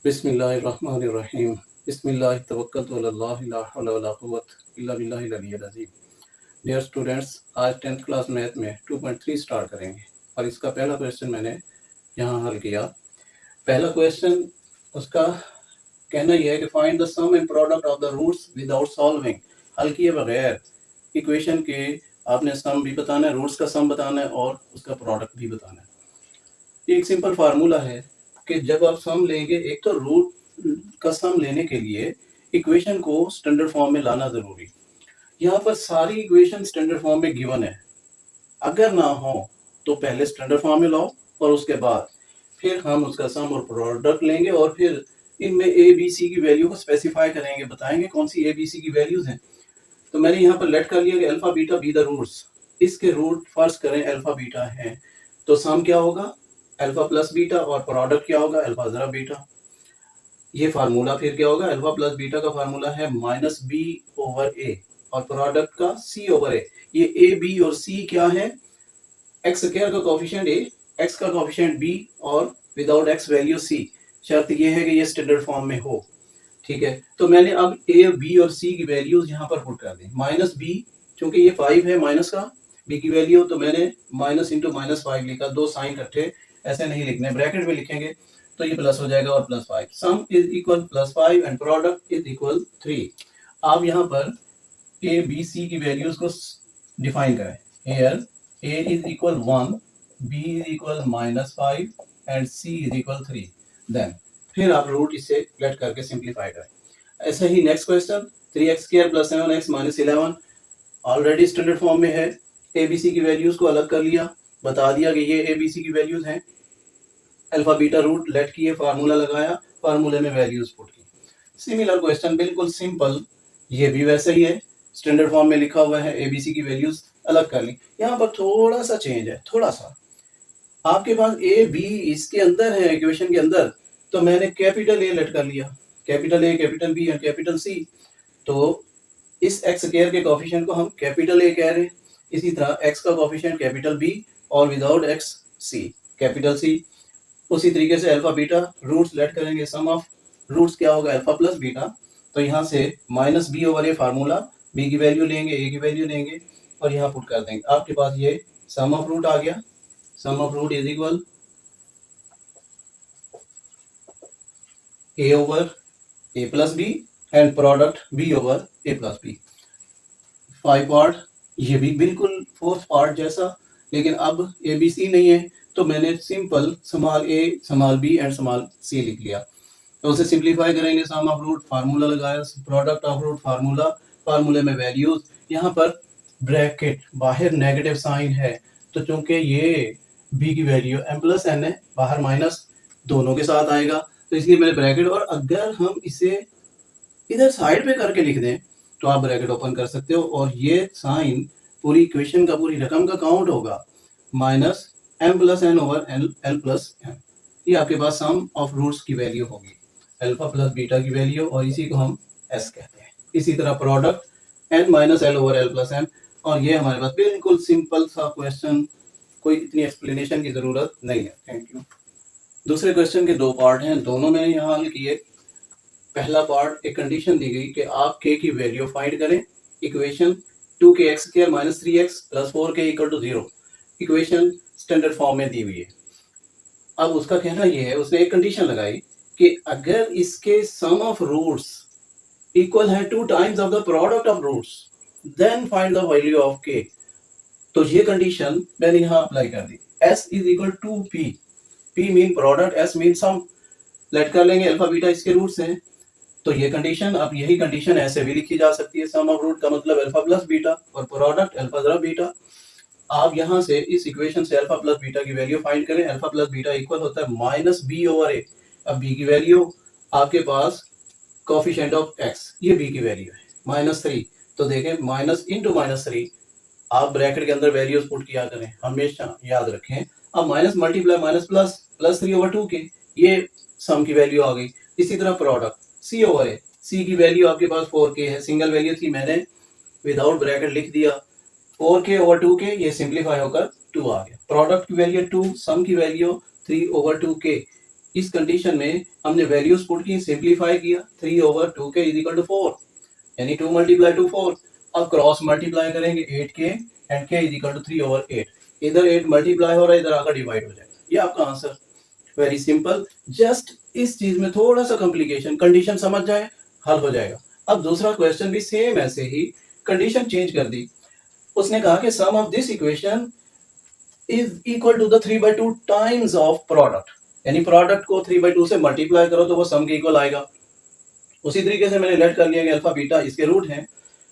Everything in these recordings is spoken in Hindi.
बिस्मिल्लाहिर्रहमानिर्रहीम। बिस्मिल्लाह तवक्कलतु अलल्लाह ला हौला वला कुव्वता इल्ला बिल्लाहिल अलिय्यिल अज़ीम। डियर स्टूडेंट्स, आज 10th क्लास मैथ में 2.3 स्टार्ट करेंगे और इसका पहला क्वेश्चन मैंने यहाँ हल किया। पहला क्वेश्चन उसका कहना यह है कि find the sum and product of the roots without solving. हल किए बगैर इक्वेशन के आपने सम भी बताना है, रूट्स का सम बताना है और उसका प्रोडक्ट भी बताना है। ये एक सिंपल फार्मूला है कि जब आप सम लेंगे, एक तो रूट का सम लेने के लिए इक्वेशन को स्टैंडर्ड फॉर्म में लाना जरूरी। यहाँ पर सारी इक्वेशन स्टैंडर्ड फॉर्म में गिवन है। अगर ना हो तो पहले स्टैंडर्ड फॉर्म में लाओ और उसके बाद फिर हम उसका सम और प्रोडक्ट लेंगे और फिर इनमें ए बी सी की वैल्यू को स्पेसिफाई करेंगे, बताएंगे कौन सी ए बी सी की वैल्यूज हैं। तो मैंने यहाँ पर लेट कर लिया कि alpha beta be the roots. इसके रूट फर्ज करें अल्फा बीटा हैं, तो सम क्या होगा अल्फा प्लस बीटा और प्रोडक्ट क्या होगा अल्फा जरा बीटा। ये फार्मूला फिर क्या होगा, अल्फा प्लस बीटा का फार्मूला है माइनस बी ओवर ए और प्रोडक्ट का सी ओवर ए। ये ए बी और सी क्या है, एक्स स्क्वायर का कोफिशिएंट ए, एक्स का कोफिशिएंट बी और विदाउट एक्स वैल्यू सी। शर्त ये है कि ये स्टैंडर्ड फॉर्म में हो। ठीक है, तो मैंने अब ए बी और सी की वैल्यूज यहाँ पर पुट कर दी। माइनस बी, चूंकि ये 5 है माइनस का बी की वैल्यू, तो मैंने माइनस इंटू माइनस 5 लिखा। दो साइन इकट्ठे ऐसे नहीं लिखने, ब्रैकेट में लिखेंगे तो ये प्लस हो जाएगा और plus 5। Some is equal plus 5 and product is equal 3। आप यहाँ पर ए बी सी की वैल्यूज को डिफाइन करें। Here A is equal 1, B is equal minus 5 and C is equal 3। Then फिर आप रूट इसे लेट करके सिंप्लीफाई करें। ऐसे ही next question 3x square plus 7x minus 11 already standard form में है। एबीसी की वैल्यूज को अलग कर लिया, बता दिया कि ये एबीसी की वैल्यूज हैं। अल्फा बीटा रूट लेट किए, फार्मूला लगाया, फार्मूले में वैल्यूज पुट की। सिमिलर क्वेश्चन बिल्कुल सिंपल, ये भी वैसे ही है, स्टैंडर्ड फॉर्म में लिखा हुआ है, एबीसी की वैल्यूज अलग कर ली। यहाँ पर थोड़ा सा चेंज है, थोड़ा सा। आपके पास ए बी इसके अंदर है इक्वेशन के अंदर, तो मैंने कैपिटल ए लेट कर लिया, capital a capital b and capital c. तो इस एक्स स्क्वायर के कोफिशिएंट को हम कैपिटल ए कह रहे हैं। इसी तरह एक्स का कोफिशिएंट कैपिटल बी और विदाउट एक्स सी कैपिटल सी। उसी तरीके से अल्फा बीटा रूट्स लेट करेंगे, सम ऑफ रूट्स क्या होगा अल्फा प्लस बीटा। तो यहाँ से minus b over a formula, B की वैल्यू लेंगे ए की वैल्यू लेंगे और यहाँ पुट कर देंगे। आपके पास ये सम ऑफ रूट आ गया। Sum of root is equal A over A plus B and product B over A plus B. 5 part, ये भी बिल्कुल फोर्थ पार्ट जैसा, लेकिन अब ए बी सी नहीं है तो मैंने simple small A small B and small C लिख लिया। तो उसे सिंप्लीफाई करेंगे, सम ऑफ रूट फार्मूला लगाया, प्रोडक्ट ऑफ रूट फार्मूला, फार्मूले में वैल्यूज। यहाँ पर ब्रैकेट बाहर नेगेटिव साइन है, तो चूंकि ये बी की वैल्यू एम प्लस एन है, बाहर माइनस दोनों के साथ आएगा, तो इसलिए मैंने ब्रैकेट। और अगर हम इसे इधर साइड पे करके लिख दें तो आप ब्रैकेट ओपन कर सकते हो और ये साइन पूरी इक्वेशन का, पूरी रकम का काउंट होगा, minus m plus n over l plus m. ये आपके पास सम ऑफ रूट्स की वैल्यू होगी, अल्फा प्लस बीटा की वैल्यू, और इसी को हम एस कहते हैं। इसी तरह product n minus l over l plus m. और ये हमारे पास बिल्कुल सिंपल सा क्वेश्चन, कोई इतनी एक्सप्लेनेशन की जरूरत नहीं है। Thank you. दूसरे क्वेश्चन के दो पार्ट हैं, दोनों मैंने यहाँ हल किए। पहला पार्ट, एक कंडीशन दी गई कि आप k की वैल्यू फाइंड करें। Equation 2kx square minus 3x plus 4k equal to 0 equation standard form में दी हुई है। अब उसका कहना यह है, उसने एक कंडीशन लगाई कि अगर इसके सम ऑफ रूट्स इक्वल है 2 times of the product of roots, then find the value of k। तो ये कंडीशन मैंने यहाँ अप्लाई कर दी। s is equal to p, p mean product, s mean sum. Let कर लेंगे, अल्फा बीटा इसके रूट्स हैं, तो ये कंडीशन, अब यही कंडीशन ऐसे भी लिखी जा सकती है, सम ऑफ रूट का मतलब अल्फा प्लस बीटा और प्रोडक्ट अल्फा जरा बीटा। आप यहाँ से इस इक्वेशन से अल्फा प्लस बीटा की वैल्यू फाइंड करें। अल्फा प्लस बीटा इक्वल होता है माइनस बी ओवर ए। अब बी की वैल्यू आपके पास कोफिशिएंट ऑफ एक्स, ये बी की वैल्यू है माइनस 3। तो देखें माइनस इंटू माइनस 3, आप ब्रैकेट के अंदर वैल्यूज पुट किया करें, हमेशा याद रखें। अब minus multiply minus plus, plus 3 over 2k, ये सम की वैल्यू आ गई। इसी तरह प्रोडक्ट सी ओवर ए, सी की वैल्यू आपके पास 4k है, सिंगल वैल्यू थी, मैंने विदाउट ब्रैकेट लिख दिया। 4k ओवर 2k, ये सिंप्लीफाई होकर 2 आ गया। प्रोडक्ट की वैल्यू 2, सम की वैल्यू 3 ओवर 2k। इस कंडीशन में हमने वैल्यूज पुट की, सिंप्लीफाई किया, 3/2 के इज इक्वल टू 4, यानी 2 मल्टीप्लाई टू 4। अब क्रॉस मल्टीप्लाई करेंगे 8k and k is equal to 3/8। इधर 8 मल्टीप्लाई हो रहा है, इधर आकर डिवाइड हो जाएगा। ये आपका आंसर। Very simple. जस्ट इस चीज में थोड़ा सा कॉम्प्लिकेशन, कंडीशन समझ जाए हल हो जाएगा। अब दूसरा क्वेश्चन भी सेम ऐसे ही, कंडीशन चेंज कर दी। उसने कहा कि sum of this equation is equal to the 3/2 times of product, यानी प्रोडक्ट को 3/2 से मल्टीप्लाई करो तो वो सम के इक्वल आएगा। उसी तरीके से मैंने लेट कर लिया कि अल्फा बीटा इसके रूट हैं,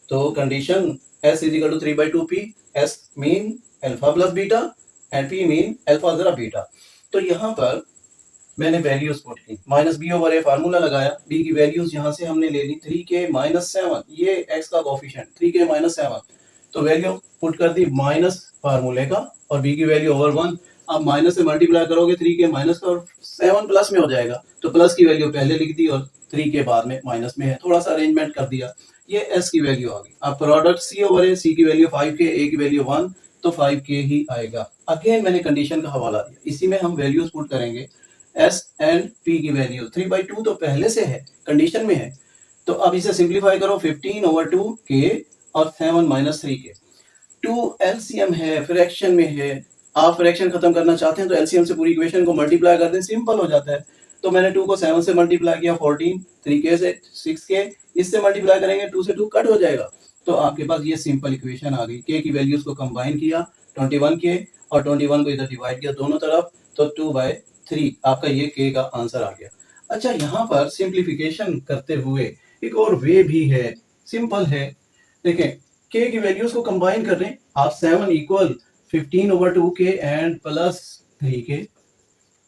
तो condition s is equal to 3/2 p, s mean alpha plus beta and p mean alpha जरा बीटा। तो यहाँ पर मैंने वैल्यूज पुट की, minus b over a formula लगाया, b की वैल्यूज यहाँ से हमने ले ली 3k-7, ये x का कोफिशिएंट 3k-7, तो वैल्यू पुट कर दी माइनस फार्मूले का और b की वैल्यू ओवर 1। अब माइनस से मल्टीप्लाई करोगे 3k माइनस का और 7 प्लस में हो जाएगा, तो प्लस की वैल्यू पहले लिख दी और 3 के बाद में माइनस में है, थोड़ा सा अरेंजमेंट कर दिया, ये s की वैल्यू आ गई। अब product c over a, c की वैल्यू 5k, a की वैल्यू 1, तो 5k ही आएगा। अगेन मैंने कंडीशन का हवाला दिया, इसी में हम वैल्यूज पुट करेंगे, s एंड p की वैल्यू 3/2 तो पहले से है, कंडीशन में है, तो अब इसे सिंप्लीफाई करो, 15/2k और 7 - 3k। 2 एलसीएम है, फ्रैक्शन में है, आप फ्रैक्शन खत्म करना चाहते हैं तो एलसीएम से पूरी इक्वेशन को मल्टीप्लाई कर दें, सिंपल हो जाता है। तो मैंने 2 को 7 से मल्टीप्लाई किया 14, 3k से 6k, इससे मल्टीप्लाई करेंगे 2 से 2 कट हो जाएगा, तो आपके पास ये सिंपल इक्वेशन आ गई। k की वैल्यूज को कंबाइन किया 21k और 21 को इधर डिवाइड किया दोनों तरफ, तो 2/3 आपका ये k का आंसर आ गया। अच्छा, यहाँ पर सिंप्लीफिकेशन करते हुए एक और वे भी है, सिंपल है। देखें, k की वैल्यूज को कंबाइन कर रहे हैं आप, 7 equal 15/2k and plus 3k,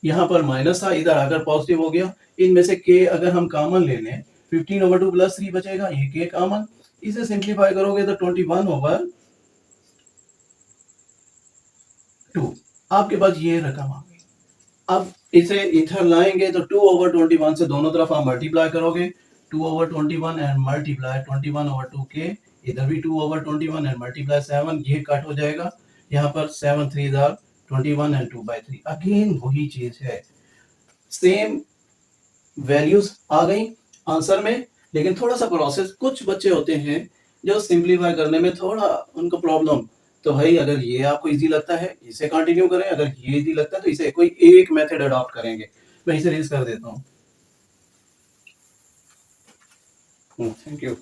यहाँ पर माइनस था, इधर आकर पॉजिटिव हो गया। इनमें से k अगर हम कॉमन ले लें, 15/2 प्लस 3 बचेगा, ये k कॉमन, इसे सिंप्लीफाई करोगे तो 21/2 आपके पास ये रकम आ गई। अब इसे इधर लाएंगे तो 2/21 से दोनों तरफ आप मल्टीप्लाई करोगे, 2/21 एंड मल्टीप्लाई 21/2k, इधर भी 2/21 एंड मल्टीप्लाई 7, ये कट हो जाएगा, यहाँ पर 7 3 आर 21 एंड 2/3। अगेन वही चीज है, सेम वैल्यूज आ गई आंसर में, लेकिन थोड़ा सा प्रोसेस, कुछ बच्चे होते हैं जो सिंप्लीफाई करने में थोड़ा उनको प्रॉब्लम, तो भाई अगर ये आपको इजी लगता है इसे कंटिन्यू करें, अगर ये इजी लगता है तो इसे कोई एक मेथड अडॉप्ट करेंगे। मैं इसे रेज कर देता हूँ। Thank you.